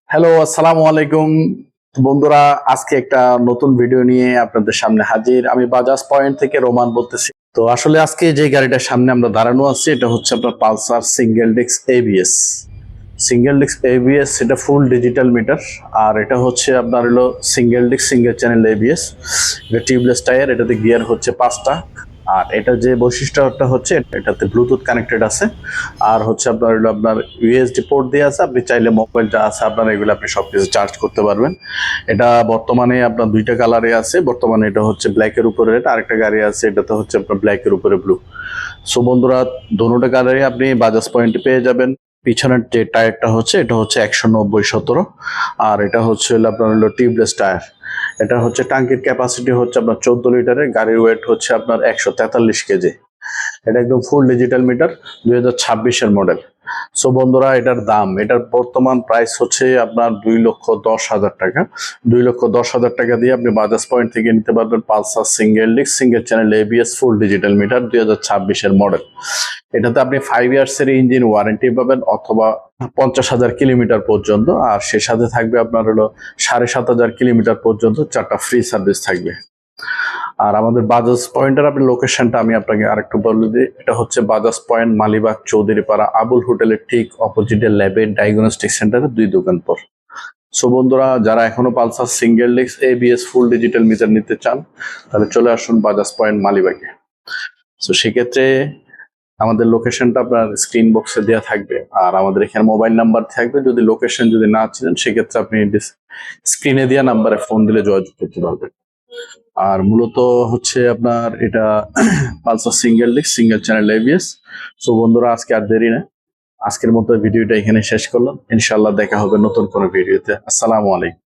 Hello, আসসালামু আলাইকুম বন্ধুরা। আজকে একটা নতুন ভিডিও নিয়ে আপনাদের সামনে হাজির। আমি বাজাজ পয়েন্ট থেকে রোমান বলতেছি। তো আসলে আজকে যে গাড়িটার সামনে আমরা দাঁড়ানো আছি এটা হচ্ছে আপনার Pulsar single disc ABS. Single disc ABS এটা ফুল ডিজিটাল মিটার। আর এটা হচ্ছে আপনার হলো single disc single channel ABS. এটা টিউবলেস টায়ার, এটাতে গিয়ার হচ্ছে 5টা। আর এটা যে বৈশিষ্ট্যটা হচ্ছে এটাতে ব্লুটুথ কানেক্টেড আছে। আর হচ্ছে আপনার হলো আপনার ইউএসডি পোর্ট দিয়ে আছে, আপনি চাইলে মোবাইল যা আছে আপনার এগুলো আপনি সবকিছু চার্জ করতে পারবেন। এটা বর্তমানে আপনার দুইটা কালারে আছে। বর্তমানে এটা হচ্ছে ব্ল্যাকের উপরে রেড, আরেকটা গাড়ি আছে এটাতে হচ্ছে আপনার ব্ল্যাকের উপরে ব্লু। সো বন্ধুরা, দোনোটা কালারে আপনি বাজাজ পয়েন্টে পেয়ে যাবেন। পিছনের যে টায়ারটা হচ্ছে এটা হচ্ছে 190/17। আর এটা হচ্ছে আপনার হলো টিউবলেস টায়ার। এটা হচ্ছে টাঙ্কির ক্যাপাসিটি হচ্ছে আপনার 14 লিটারের, গাড়ির ওয়েট হচ্ছে আপনার 143 কেজি। এটা একদম ফুল ডিজিটাল মিটার, 2026-এর মডেল। সো বন্ধুরা, এটার বর্তমান প্রাইস হচ্ছে আপনার 2,10,000 টাকা। 2,10,000 টাকা দিয়ে আপনি বাজাজ পয়েন্ট থেকে নিতে পারবেন Pulsar single disc single channel ABS full digital meter 2026-এর মডেল। এটাতে আপনি 5 ইয়ার্সের ইঞ্জিন ওয়ারেন্টি পাবেন অথবা 50,000 কিলোমিটার পর্যন্ত। আর সে সাথে থাকবে আপনার হলো 7,500 কিলোমিটার পর্যন্ত 4টা ফ্রি সার্ভিস থাকবে। আর আমাদের বাজাজ পয়েন্টের আপনি লোকেশনটা আমি আপনাকে আরেকটু বলে দিই। এটা হচ্ছে বাজাজ পয়েন্ট, মালিবাগ, চৌধুরীপাড়া, আবুল হোটেলের ঠিক অপোজিটে ল্যাবে ডায়াগনস্টিক সেন্টারে 2 দোকান পর। সো বন্ধুরা, যারা এখনো Pulsar single disc ABS full digital metre নিতে চান তাহলে চলে আসুন বাজাজ পয়েন্ট মালিবাগে। সো সেক্ষেত্রে আমাদের লোকেশনটা আপনার স্ক্রিন বক্সে দেওয়া থাকবে। আর আমাদের এখানে মোবাইল নাম্বার থাকবে, যদি লোকেশন যদি না চিনেন সেক্ষেত্রে আপনি স্ক্রিনে দেওয়া নাম্বারে ফোন দিলে যোগাযোগ করতে পারবেন। আর মূলত হচ্ছে আপনার এটা Pulsar single disc single channel ABS. So বন্ধুরা, আজকে আর দেরি না, আজকের মতো ভিডিওটা এখানে শেষ করলাম। ইনশাল্লাহ দেখা হবে নতুন কোনো ভিডিওতে। আসসালামু আলাইকুম।